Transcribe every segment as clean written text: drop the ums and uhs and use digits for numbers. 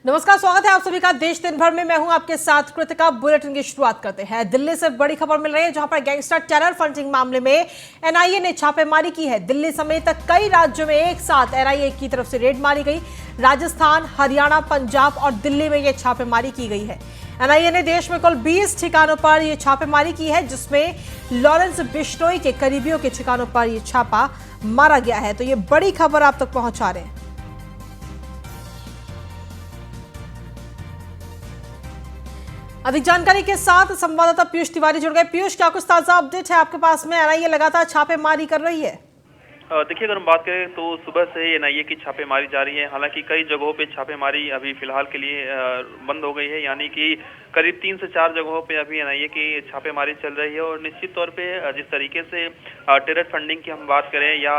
नमस्कार, स्वागत है आप सभी का देश दिन भर में। मैं हूं आपके साथ कृतिका। बुलेटिन की शुरुआत करते हैं। दिल्ली से बड़ी खबर मिल रही है, जहां पर गैंगस्टर टेरर फंडिंग मामले में एनआईए ने छापेमारी की है। दिल्ली समेत कई राज्यों में एक साथ एनआईए की तरफ से रेड मारी गई। राजस्थान, हरियाणा, पंजाब और दिल्ली में यह छापेमारी की गई है। एनआईए ने देश में कुल 20 ठिकानों पर यह छापेमारी की है, जिसमें लॉरेंस बिश्नोई के करीबियों के ठिकानों पर यह छापा मारा गया है। तो ये बड़ी खबर आप तक पहुंचा रहे हैं। अधिक जानकारी के साथ संवाददाता पीयूष तिवारी जुड़ गए। पीयूष, क्या कुछ ताजा अपडेट है आपके पास में? एनआईए लगातार छापेमारी कर रही है। देखिए, अगर हम बात करें तो सुबह से ही एनआईए की छापेमारी जारी है। हालांकि कई जगहों पे छापेमारी अभी फिलहाल के लिए बंद हो गई है, यानी कि करीब 3 से 4 जगहों पे अभी एनआईए की छापेमारी चल रही है। और निश्चित तौर पे जिस तरीके से टेरर फंडिंग की हम बात करें या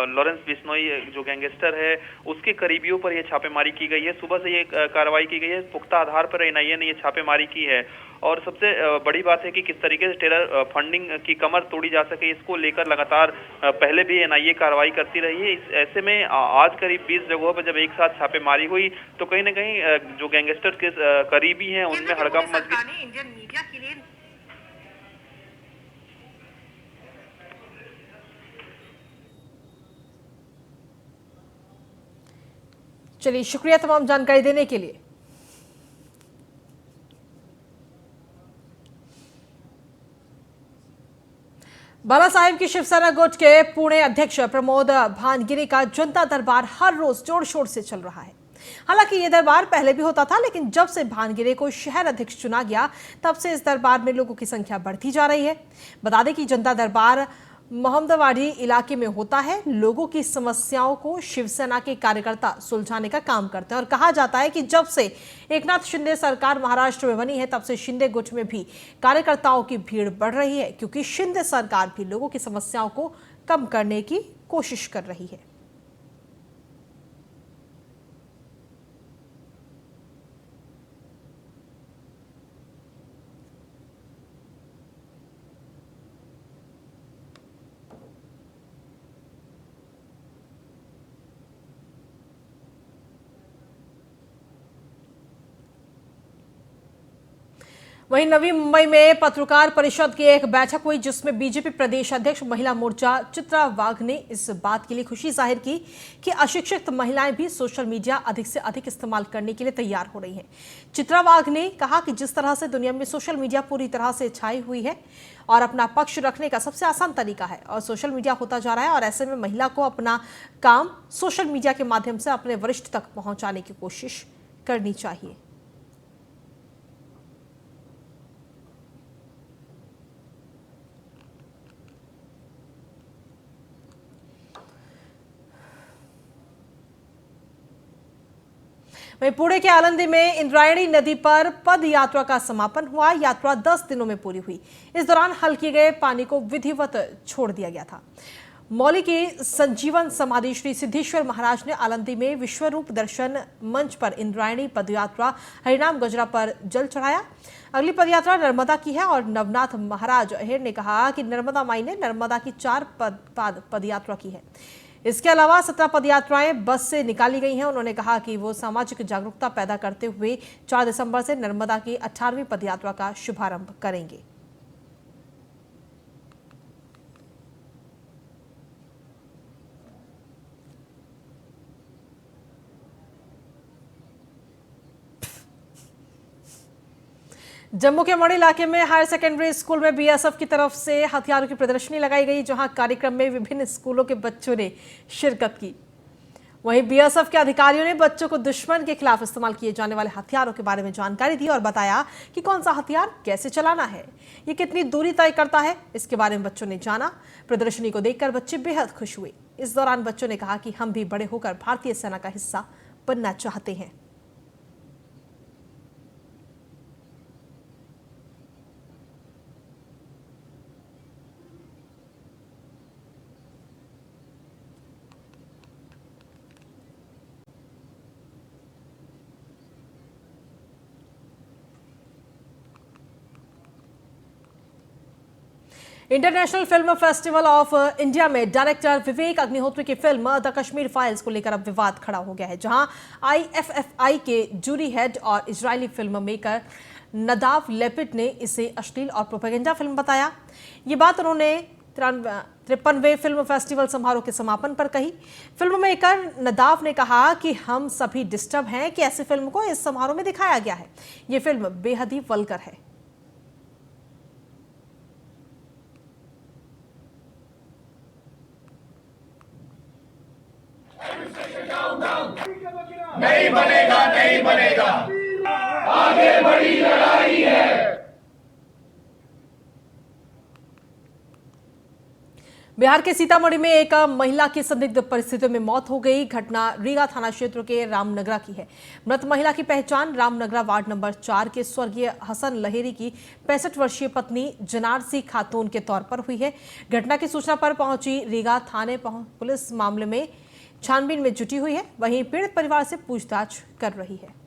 लॉरेंस बिश्नोई जो गैंगस्टर है उसके करीबियों पर यह छापेमारी की गई है। सुबह से ये कार्रवाई की गई है, पुख्ता आधार पर एनआईए ने ये छापेमारी की है। और सबसे बड़ी बात है कि किस तरीके से टेरर फंडिंग की कमर तोड़ी जा सके, इसको लेकर लगातार पहले भी एनआईए कार्रवाई करती रही है। ऐसे में आज करीब 20 जगहों पर जब एक साथ छापेमारी हुई तो कहीं न कहीं जो गैंगस्टर के करीबी हैं उनमें हड़कंप मच गई। इंडियन मीडिया के लिए चलिए, शुक्रिया तमाम जानकारी देने के लिए। बाला साहेब की शिवसेना गुट के पुणे अध्यक्ष प्रमोद भानगिरी का जनता दरबार हर रोज जोर शोर से चल रहा है। हालांकि यह दरबार पहले भी होता था, लेकिन जब से भानगिरी को शहर अध्यक्ष चुना गया तब से इस दरबार में लोगों की संख्या बढ़ती जा रही है। बता दें कि जनता दरबार मोहम्मदवाड़ी इलाके में होता है। लोगों की समस्याओं को शिवसेना के कार्यकर्ता सुलझाने का काम करते हैं और कहा जाता है कि जब से एकनाथ शिंदे सरकार महाराष्ट्र में बनी है तब से शिंदे गुट में भी कार्यकर्ताओं की भीड़ बढ़ रही है, क्योंकि शिंदे सरकार भी लोगों की समस्याओं को कम करने की कोशिश कर रही है। वहीं नवी मुंबई में पत्रकार परिषद की एक बैठक हुई, जिसमें बीजेपी प्रदेश अध्यक्ष महिला मोर्चा चित्रा वाघ ने इस बात के लिए खुशी जाहिर की कि अशिक्षित महिलाएं भी सोशल मीडिया अधिक से अधिक इस्तेमाल करने के लिए तैयार हो रही हैं। चित्रा वाघ ने कहा कि जिस तरह से दुनिया में सोशल मीडिया पूरी तरह से छाई हुई है और अपना पक्ष रखने का सबसे आसान तरीका है और सोशल मीडिया होता जा रहा है, और ऐसे में महिला को अपना काम सोशल मीडिया के माध्यम से अपने वरिष्ठ तक पहुंचाने की कोशिश करनी चाहिए। वहीं पुणे के आलंदी में इंद्रायणी नदी पर पद यात्रा का समापन हुआ। यात्रा 10 दिनों में पूरी हुई। इस दौरान हल किए गए पानी को विधिवत छोड़ दिया गया था। मौली की संजीवन समाधि श्री सिद्धेश्वर महाराज ने आलंदी में विश्वरूप दर्शन मंच पर इंद्रायणी पदयात्रा हरिनाम गजरा पर जल चढ़ाया। अगली पदयात्रा नर्मदा की है और नवनाथ महाराज अहेर ने कहा कि नर्मदा माई ने नर्मदा की 4 पदयात्रा की है। इसके अलावा 17 पदयात्राएं बस से निकाली गई हैं। उन्होंने कहा कि वो सामाजिक जागरूकता पैदा करते हुए 4 दिसंबर से नर्मदा की 18वीं पदयात्रा का शुभारंभ करेंगे। जम्मू के मौड़ी इलाके में हायर सेकेंडरी स्कूल में बीएसएफ की तरफ से हथियारों की प्रदर्शनी लगाई गई, जहां कार्यक्रम में विभिन्न स्कूलों के बच्चों ने शिरकत की। वहीं बीएसएफ के अधिकारियों ने बच्चों को दुश्मन के खिलाफ इस्तेमाल किए जाने वाले हथियारों के बारे में जानकारी दी और बताया कि कौन सा हथियार कैसे चलाना है, ये कितनी दूरी तय करता है, इसके बारे में बच्चों ने जाना। प्रदर्शनी को देखकर बच्चे बेहद खुश हुए। इस दौरान बच्चों ने कहा कि हम भी बड़े होकर भारतीय सेना का हिस्सा बनना चाहते हैं। International film festival of India में डायरेक्टर विवेक अग्निहोत्री की फिल्म द कश्मीर फाइल्स को लेकर अब विवाद खड़ा हो गया है, जहां आईएफएफआई के जूरी हेड और इजरायली फिल्म मेकर नदाव लेपिड ने इसे अश्लील और प्रोपेगेंडा फिल्म बताया। ये बात उन्होंने 53वें फिल्म फेस्टिवल समारोह के समापन पर कही। फिल्म मेकर नदाव ने कहा कि हम सभी डिस्टर्ब हैं कि ऐसी फिल्म को इस समारोह में दिखाया गया है। ये फिल्म बेहद ही वल्गर है। नहीं बनेगा, नहीं बनेगा, आगे बड़ी लड़ाई है। बिहार के सीतामढ़ी में एक महिला की संदिग्ध परिस्थितियों में मौत हो गई। घटना रीगा थाना क्षेत्र के रामनगरा की है। मृत महिला की पहचान रामनगरा वार्ड नंबर 4 के स्वर्गीय हसन लहेरी की 65 वर्षीय पत्नी जनारसी खातून के तौर पर हुई है। घटना की सूचना पर पहुंची रीगा थाने पुलिस मामले में छानबीन में जुटी हुई है। वहीं पीड़ित परिवार से पूछताछ कर रही है।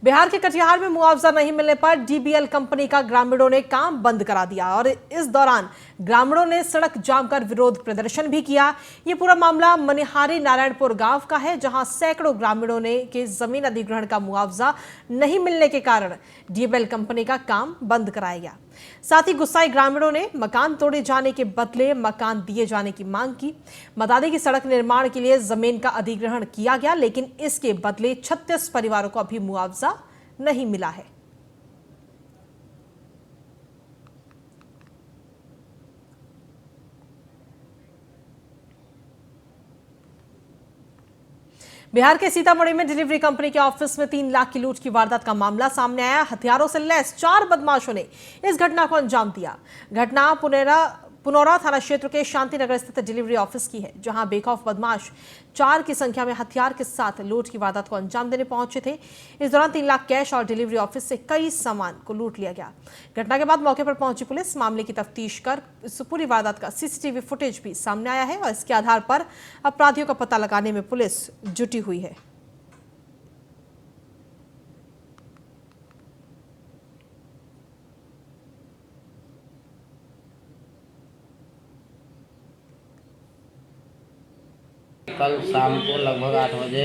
बिहार के कटिहार में मुआवजा नहीं मिलने पर डीबीएल कंपनी का ग्रामीणों ने काम बंद करा दिया और इस दौरान ग्रामीणों ने सड़क जाम कर विरोध प्रदर्शन भी किया। ये पूरा मामला मनिहारी नारायणपुर गांव का है, जहां सैकड़ों ग्रामीणों ने के जमीन अधिग्रहण का मुआवजा नहीं मिलने के कारण डीबीएल कंपनी का काम बंद कराया गया। साथ ही गुस्साए ग्रामीणों ने मकान तोड़े जाने के बदले मकान दिए जाने की मांग की। बता दें कि सड़क निर्माण के लिए जमीन का अधिग्रहण किया गया, लेकिन इसके बदले 36 परिवारों को अभी मुआवजा नहीं मिला है। बिहार के सीतामढ़ी में डिलीवरी कंपनी के ऑफिस में 3 लाख की लूट की वारदात का मामला सामने आया। हथियारों से लैस 4 बदमाशों ने इस घटना को अंजाम दिया। घटना पुनौरा थाना क्षेत्र के शांतिनगर स्थित डिलीवरी ऑफिस की है, जहां बेखौफ बदमाश 4 की संख्या में हथियार के साथ लूट की वारदात को अंजाम देने पहुंचे थे। इस दौरान 3 लाख कैश और डिलीवरी ऑफिस से कई सामान को लूट लिया गया। घटना के बाद मौके पर पहुंची पुलिस मामले की तफ्तीश कर इस पूरी वारदात का सीसीटीवी फुटेज भी सामने आया है और इसके आधार पर अपराधियों का पता लगाने में पुलिस जुटी हुई है। कल शाम को लगभग 8 बजे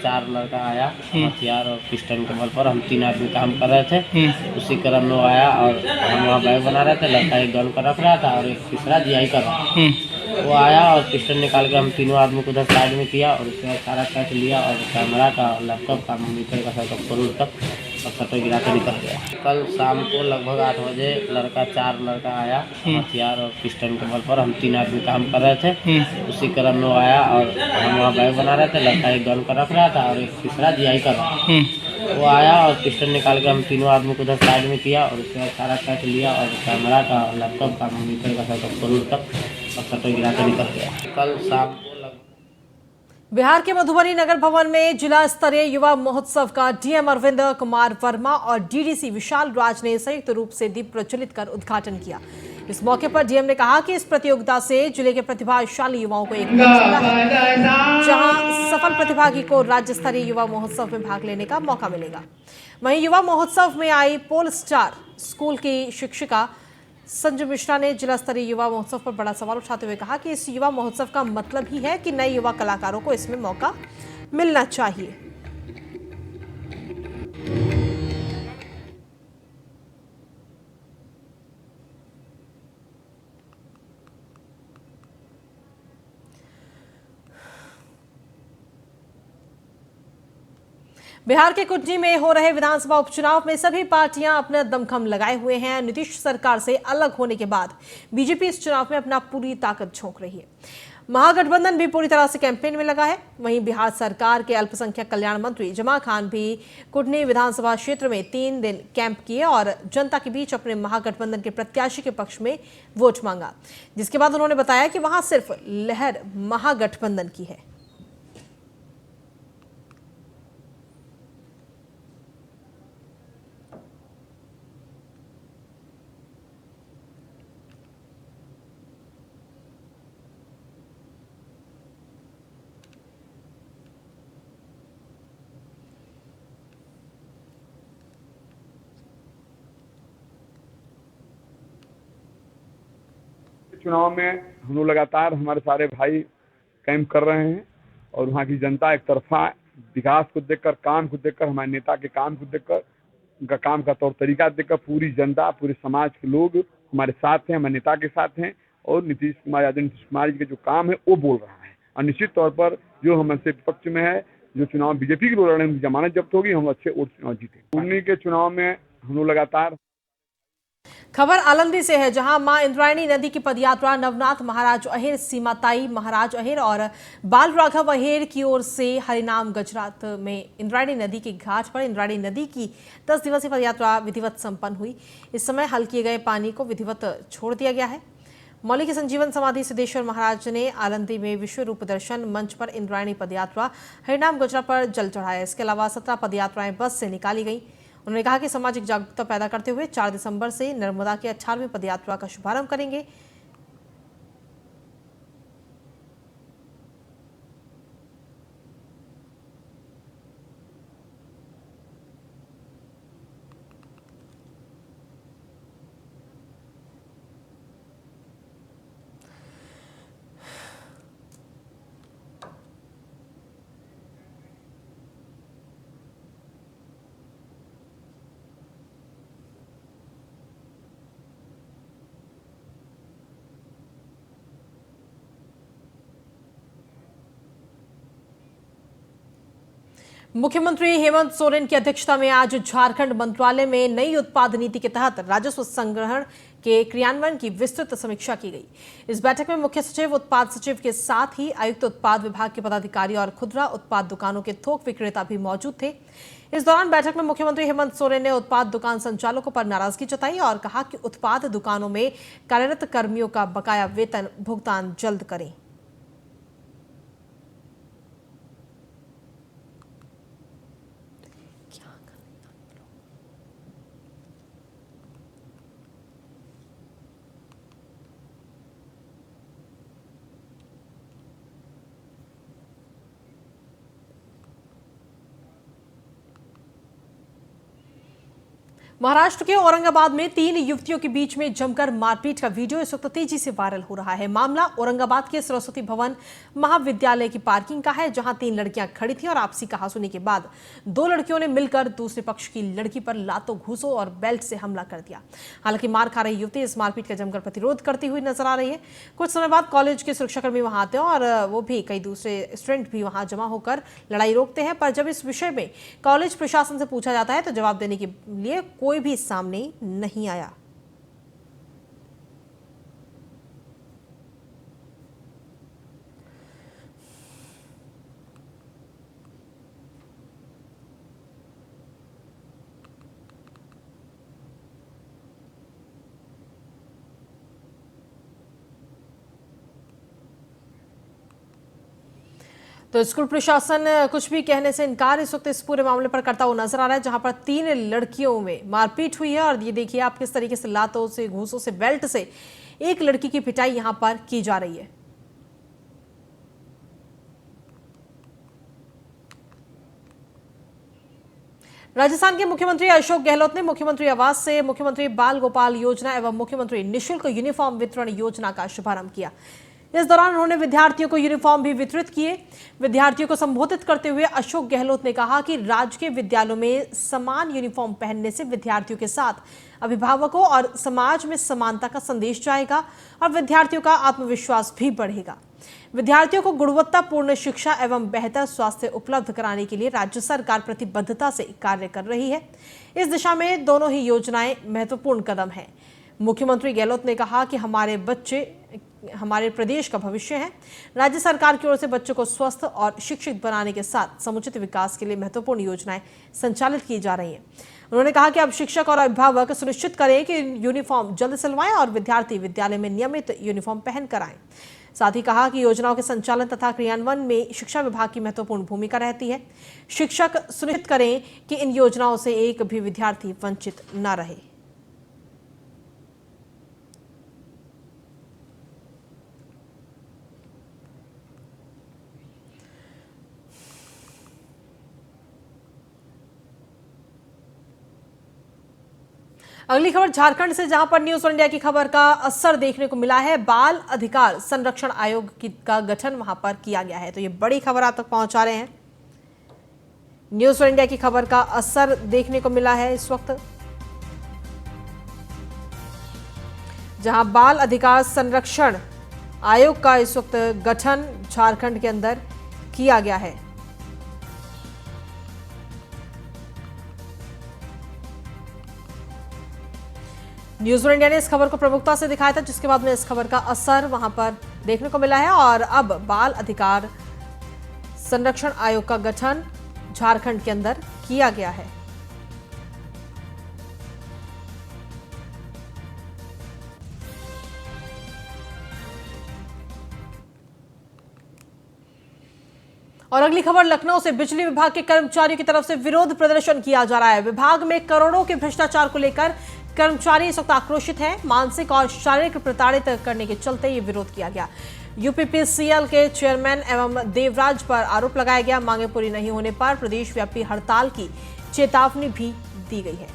चार लड़का आया हथियार और पिस्टल के बल पर। हम 3 आदमी काम कर रहे थे। उसी क्रम में वो आया और हम वहाँ बैग बना रहे थे। लड़का एक गन का रख रहा था और एक तीसरा जीआई कर रहा था। वो आया और पिस्टल निकाल के हम तीनों आदमी को उधर साइड में किया और उसके बाद सारा कैश लिया और कैमरा का, लैपटॉप का, मॉनिटर का सब खोल तक और शटर गिरा के निकल गया। कल शाम को लगभग 8 बजे चार लड़का आया हथियार और पिस्टल के बल पर। हम 3 आदमी काम कर रहे थे। उसी क्रम में वो आया और हम वहाँ बैग बना रहे थे। लड़का एक गन का रख रहा था और एक तीसरा जीआई कर रहा था। वो आया और पिस्टल निकाल के हम तीनों आदमी को उधर साइड में किया और उसके बाद सारा कैश लिया और कैमरा का, लैपटॉप का, मॉनिटर का सब खोल तक और शटर गिरा के निकल गया। कल शाम को बिहार के मधुबनी नगर भवन में जिला स्तरीय युवा महोत्सव का डीएम अरविंद कुमार वर्मा और डीडीसी विशाल राज ने संयुक्त रूप से दीप प्रज्वलित कर उद्घाटन किया। इस मौके पर डीएम ने कहा कि इस प्रतियोगिता से जिले के प्रतिभाशाली युवाओं को एक मंच मिला है, जहां सफल प्रतिभागी को राज्य स्तरीय युवा महोत्सव में भाग लेने का मौका मिलेगा। वहीं युवा महोत्सव में आई पोल स्टार स्कूल की शिक्षिका संजू मिश्रा ने जिला स्तरीय युवा महोत्सव पर बड़ा सवाल उठाते हुए कहा कि इस युवा महोत्सव का मतलब ही है कि नए युवा कलाकारों को इसमें मौका मिलना चाहिए। बिहार के कुटनी में हो रहे विधानसभा उपचुनाव में सभी पार्टियां अपना दमखम लगाए हुए हैं। नीतीश सरकार से अलग होने के बाद बीजेपी इस चुनाव में अपना पूरी ताकत झोंक रही है। महागठबंधन भी पूरी तरह से कैंपेन में लगा है। वहीं बिहार सरकार के अल्पसंख्यक कल्याण मंत्री जमा खान भी कुटनी विधानसभा क्षेत्र में 3 दिन कैंप किए और जनता के बीच अपने महागठबंधन के प्रत्याशी के पक्ष में वोट मांगा, जिसके बाद उन्होंने बताया कि वहां सिर्फ लहर महागठबंधन की है। चुनाव में हम लोग लगातार हमारे सारे भाई कैंप कर रहे हैं और वहाँ की जनता एक तरफा विकास को देखकर, काम को देखकर, हमारे नेता के काम को देखकर, उनका काम का तौर तरीका देखकर पूरी जनता, पूरे समाज के लोग हमारे साथ हैं, हमारे नेता के साथ हैं और नीतीश कुमार जी के जो काम है वो बोल रहा है। और निश्चित तौर पर जो हमसे विपक्ष में है, जो चुनाव बीजेपी के लोग लड़ रहे हैं, उनकी जमानत जब्त होगी, हम अच्छे वोट चुनाव जीते। उन्हीं के चुनाव में हम लोग लगातार। खबर आलंदी से है, जहां मां इंद्रायणी नदी की पदयात्रा नवनाथ महाराज अहेर, सीमाताई महाराज अहेर और बाल राघव अहेर की ओर से हरिनाम गुजरात में इंद्रायणी नदी के घाट पर इंद्रायणी नदी की 10 दिवसीय पदयात्रा विधिवत संपन्न हुई। इस समय हल किए गए पानी को विधिवत छोड़ दिया गया है। मौली के संजीवन समाधि सिद्धेश्वर महाराज ने आलंदी में विश्व रूप दर्शन मंच पर इंद्रायणी पदयात्रा हरिनाम गुजरात पर जल चढ़ाया। इसके अलावा 17 पदयात्राएं बस से निकाली गई। उन्होंने कहा कि सामाजिक जागरूकता पैदा करते हुए 4 दिसंबर से नर्मदा की 18वीं पदयात्रा का शुभारंभ करेंगे। मुख्यमंत्री हेमंत सोरेन की अध्यक्षता में आज झारखंड मंत्रालय में नई उत्पाद नीति के तहत राजस्व संग्रहण के क्रियान्वयन की विस्तृत समीक्षा की गई। इस बैठक में मुख्य सचिव, उत्पाद सचिव के साथ ही आयुक्त उत्पाद विभाग के पदाधिकारी और खुदरा उत्पाद दुकानों के थोक विक्रेता भी मौजूद थे। इस दौरान बैठक में मुख्यमंत्री हेमंत सोरेन ने उत्पाद दुकान संचालकों पर नाराजगी जताई और कहा कि उत्पाद दुकानों में कार्यरत कर्मियों का बकाया वेतन भुगतान जल्द करें। महाराष्ट्र के औरंगाबाद में 3 युवतियों के बीच में जमकर मारपीट का वीडियो इस वक्त तेजी से वायरल हो रहा है। मामला औरंगाबाद के सरस्वती भवन महाविद्यालय की पार्किंग का है, जहां 3 लड़कियां खड़ी थीं और आपसी कहासुनी के बाद 2 लड़कियों ने मिलकर दूसरे पक्ष की लड़की पर लातों, घूसों और बेल्ट से हमला कर दिया। हालांकि मार खा रही युवती इस मारपीट का जमकर प्रतिरोध करती हुई नजर आ रही है। कुछ समय बाद कॉलेज के सुरक्षाकर्मी वहां आते हैं और वो भी कई दूसरे स्टूडेंट भी वहां जमा होकर लड़ाई रोकते हैं, पर जब इस विषय में कॉलेज प्रशासन से पूछा जाता है तो जवाब देने के लिए कोई भी सामने नहीं आया। तो स्कूल प्रशासन कुछ भी कहने से इनकार इस वक्त इस पूरे मामले पर करता हुआ नजर आ रहा है, जहां पर 3 लड़कियों में मारपीट हुई है और ये देखिए आप किस तरीके से लातों से, घूसों से, बेल्ट से एक लड़की की पिटाई यहां पर की जा रही है। राजस्थान के मुख्यमंत्री अशोक गहलोत ने मुख्यमंत्री आवास से मुख्यमंत्री बाल गोपाल योजना एवं मुख्यमंत्री निःशुल्क यूनिफॉर्म वितरण योजना का शुभारंभ किया। इस दौरान उन्होंने विद्यार्थियों को यूनिफॉर्म भी वितरित किए। विद्यार्थियों को संबोधित करते हुए अशोक गहलोत ने कहा कि राजकीय विद्यालयों में समान यूनिफॉर्म पहनने से विद्यार्थियों के साथ अभिभावकों और समाज में समानता का संदेश जाएगा और विद्यार्थियों का आत्मविश्वास भी बढ़ेगा। विद्यार्थियों को गुणवत्तापूर्ण शिक्षा एवं बेहतर स्वास्थ्य उपलब्ध कराने के लिए राज्य सरकार प्रतिबद्धता से कार्य कर रही है। इस दिशा में दोनों ही योजनाएं महत्वपूर्ण कदम हैं। मुख्यमंत्री गहलोत ने कहा कि हमारे बच्चे हमारे प्रदेश का भविष्य है। राज्य सरकार की ओर से बच्चों को स्वस्थ और शिक्षित बनाने के साथ समुचित विकास के लिए महत्वपूर्ण योजनाएं संचालित की जा रही हैं। उन्होंने कहा कि अब शिक्षक और अभिभावक सुनिश्चित करें कि यूनिफॉर्म जल्द सिलवाएं और विद्यार्थी विद्यालय में नियमित यूनिफॉर्म पहनकर आएं। साथ ही कहा कि योजनाओं के संचालन तथा क्रियान्वयन में शिक्षा विभाग की महत्वपूर्ण भूमिका रहती है। शिक्षक सुनिश्चित करें कि इन योजनाओं से एक भी विद्यार्थी वंचित न रहे। अगली खबर झारखंड से, जहां पर न्यूज इंडिया की खबर का असर देखने को मिला है। बाल अधिकार संरक्षण आयोग का गठन वहां पर किया गया है। तो ये बड़ी खबर आप तक पहुंचा रहे हैं। न्यूज इंडिया की खबर का असर देखने को मिला है इस वक्त, जहां बाल अधिकार संरक्षण आयोग का इस वक्त गठन झारखंड के अंदर किया गया है। न्यूज इंडिया ने इस खबर को प्रमुखता से दिखाया था, जिसके बाद में इस खबर का असर वहां पर देखने को मिला है और अब बाल अधिकार संरक्षण आयोग का गठन झारखंड के अंदर किया गया है। और अगली खबर लखनऊ से, बिजली विभाग के कर्मचारियों की तरफ से विरोध प्रदर्शन किया जा रहा है। विभाग में करोड़ों के भ्रष्टाचार को लेकर कर्मचारी इस वक्त आक्रोशित हैं। मानसिक और शारीरिक प्रताड़ित करने के चलते ये विरोध किया गया। यूपीपीसीएल के चेयरमैन एवं देवराज पर आरोप लगाया गया। मांगे पूरी नहीं होने पर प्रदेश व्यापी हड़ताल की चेतावनी भी दी गई है।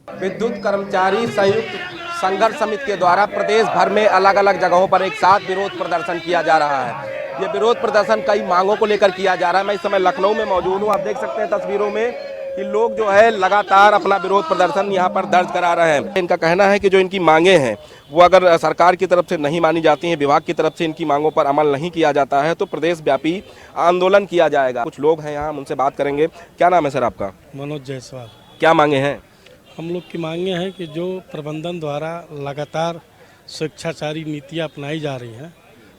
विद्युत कर्मचारी संयुक्त संघर्ष समिति के द्वारा प्रदेश भर में अलग अलग जगहों पर एक साथ विरोध प्रदर्शन किया जा रहा है। ये विरोध प्रदर्शन कई मांगों को लेकर किया जा रहा है। मैं इस समय लखनऊ में मौजूद हूँ। आप देख सकते हैं तस्वीरों में कि लोग जो है लगातार अपना विरोध प्रदर्शन यहाँ पर दर्ज करा रहे हैं। इनका कहना है कि जो इनकी मांगे हैं वो अगर सरकार की तरफ से नहीं मानी जाती हैं, विभाग की तरफ से इनकी मांगों पर अमल नहीं किया जाता है तो प्रदेश व्यापी आंदोलन किया जाएगा। कुछ लोग हैं यहाँ, हम उनसे बात करेंगे। क्या नाम है सर आपका? मनोज जायसवाल। क्या मांगे हैं? हम लोग की मांगे हैं कि जो प्रबंधन द्वारा लगातार स्वेच्छाचारी नीतियाँ अपनाई जा रही हैं,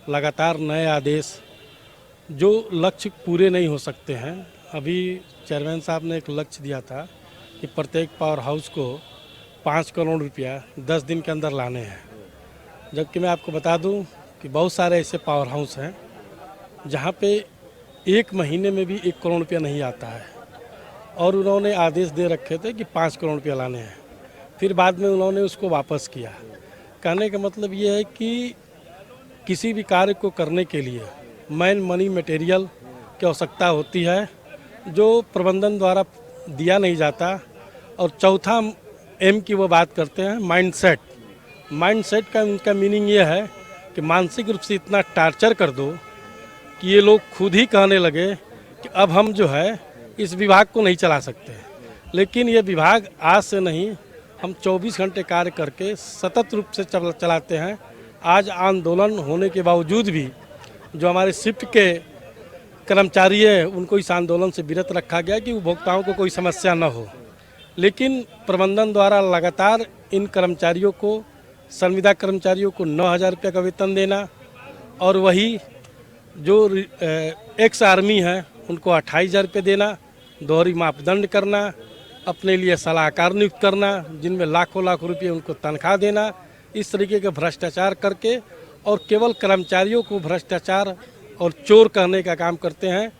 लगातार नए आदेश, जो लक्ष्य पूरे नहीं हो सकते हैं। अभी चेयरमैन साहब ने एक लक्ष्य दिया था कि प्रत्येक पावर हाउस को 5 करोड़ रुपया 10 दिन के अंदर लाने हैं, जबकि मैं आपको बता दूं कि बहुत सारे ऐसे पावर हाउस हैं जहां पे 1 महीने में भी 1 करोड़ रुपया नहीं आता है और उन्होंने आदेश दे रखे थे कि 5 करोड़ रुपया लाने हैं। फिर बाद में उन्होंने उसको वापस किया। कहने का मतलब ये है कि किसी भी कार्य को करने के लिए मैन मनी मटेरियल की आवश्यकता होती है, जो प्रबंधन द्वारा दिया नहीं जाता। और चौथा एम की वो बात करते हैं, माइंडसेट। माइंडसेट का उनका मीनिंग ये है कि मानसिक रूप से इतना टार्चर कर दो कि ये लोग खुद ही कहने लगे कि अब हम जो है इस विभाग को नहीं चला सकते। लेकिन ये विभाग आज से नहीं, हम 24 घंटे कार्य करके सतत रूप से चलाते हैं। आज आंदोलन होने के बावजूद भी जो हमारे शिफ्ट के कर्मचारी हैं उनको इस आंदोलन से विरत रखा गया कि उपभोक्ताओं को कोई समस्या न हो। लेकिन प्रबंधन द्वारा लगातार इन कर्मचारियों को, संविदा कर्मचारियों को 9,000 रुपये का वेतन देना और वही जो एक्स आर्मी है उनको 28,000 रुपये देना, दोहरी मापदंड करना, अपने लिए सलाहकार नियुक्त करना जिनमें लाखों लाख रुपये उनको तनख्वाह देना, इस तरीके के भ्रष्टाचार करके और केवल कर्मचारियों को भ्रष्टाचार और चोर कहने का काम करते हैं।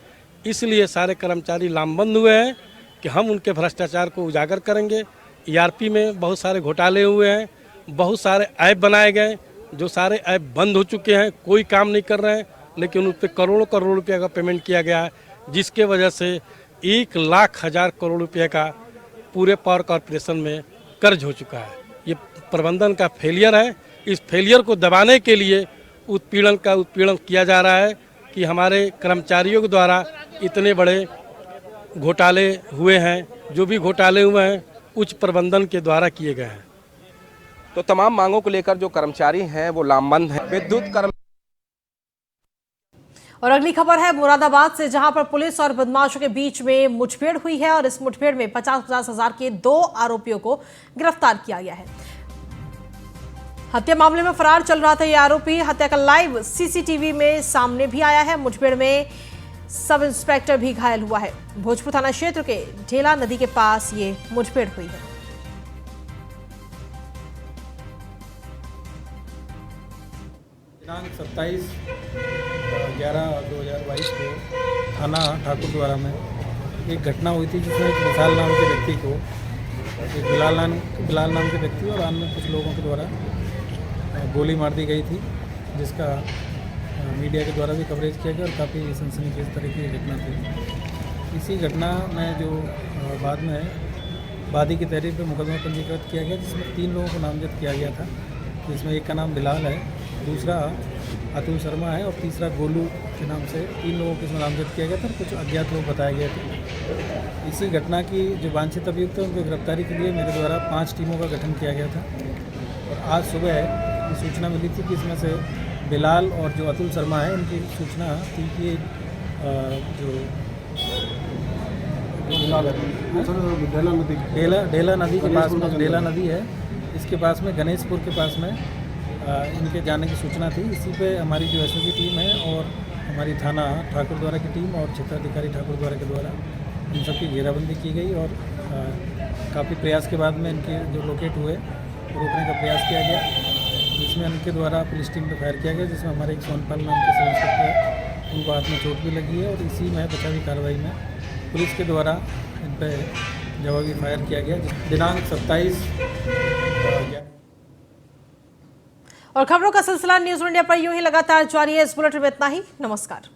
इसलिए सारे कर्मचारी लामबंद हुए हैं कि हम उनके भ्रष्टाचार को उजागर करेंगे। ईआरपी में बहुत सारे घोटाले हुए हैं, बहुत सारे ऐप बनाए गए, जो सारे ऐप बंद हो चुके हैं, कोई काम नहीं कर रहे हैं, लेकिन उन पर करोड़ों करोड़ रुपये का पेमेंट किया गया है, जिसके वजह से 1,00,000 करोड़ रुपये का पूरे पावर कॉरपोरेशन में कर्ज हो चुका है। ये प्रबंधन का फेलियर है। इस फेलियर को दबाने के लिए उत्पीड़न किया जा रहा है कि हमारे कर्मचारियों के द्वारा इतने बड़े घोटाले हुए हैं। जो भी घोटाले हुए हैं उच्च प्रबंधन के द्वारा किए गए हैं। तो तमाम मांगों को लेकर जो कर्मचारी हैं वो लामबंद हैं। विद्युत और अगली खबर है मुरादाबाद से, जहां पर पुलिस और बदमाशों के बीच में मुठभेड़ हुई है और इस मुठभेड़ में 50-50 हजार के 2 आरोपियों को गिरफ्तार किया गया है। हत्या मामले में फरार चल रहा था ये आरोपी। हत्या का लाइव सीसीटीवी में सामने भी आया है। मुठभेड़ में सब इंस्पेक्टर भी घायल हुआ है। भोजपुर थाना क्षेत्र के ढेला नदी के पास ये मुठभेड़ हुई है। दिनांक 27/11/2022 को थाना ठाकुर द्वारा में एक घटना हुई थी, जिसमें एक विशाल नाम के व्यक्ति को, एक बिलाल नाम के व्यक्ति और अन्य कुछ लोगों के द्वारा गोली मार दी गई थी, जिसका मीडिया के द्वारा भी कवरेज किया गया और काफ़ी सनसनीखेज तरीके की घटना थी। इसी घटना में जो बाद में वादी की तहरीर पर मुकदमा पंजीकृत किया गया, जिसमें 3 लोगों को नामजद किया गया था, जिसमें एक का नाम बिलाल है, दूसरा अतुल शर्मा है और तीसरा गोलू के नाम से 3 लोगों को इसमें नामजद किया गया था। कुछ अज्ञात लोग बताए गए थे। इसी घटना की जो वांछित अभियुक्त है उनकी गिरफ्तारी के लिए मेरे द्वारा 5 टीमों का गठन किया गया था और आज सुबह ये सूचना मिली थी कि इसमें से बिलाल और जो अतुल शर्मा है उनकी सूचना थी कि जो डेला नदी के पास में, डेला नदी है, इसके पास में गणेशपुर के पास में इनके जाने की सूचना थी। इसी पे हमारी जो एसओजी टीम है और हमारी थाना ठाकुर द्वारा की टीम और क्षेत्राधिकारी ठाकुर द्वारा के द्वारा इन सबकी घेराबंदी की गई और काफ़ी प्रयास के बाद में इनके जो लोकेट हुए रोकने का प्रयास किया गया, जिसमें उनके द्वारा पुलिस टीम पर फायर किया गया, जिसमें हमारे एक सोनपाल नाम के सब इंस्पेक्टर है, उनको हाथ में चोट भी लगी है और इसी में बचावी कार्रवाई में पुलिस के द्वारा इन पर जवाबी फायर किया गया। दिनांक 27 और खबरों का सिलसिला न्यूज इंडिया पर यूं ही लगातार जारी है। इस बुलेटिन में इतना ही। नमस्कार।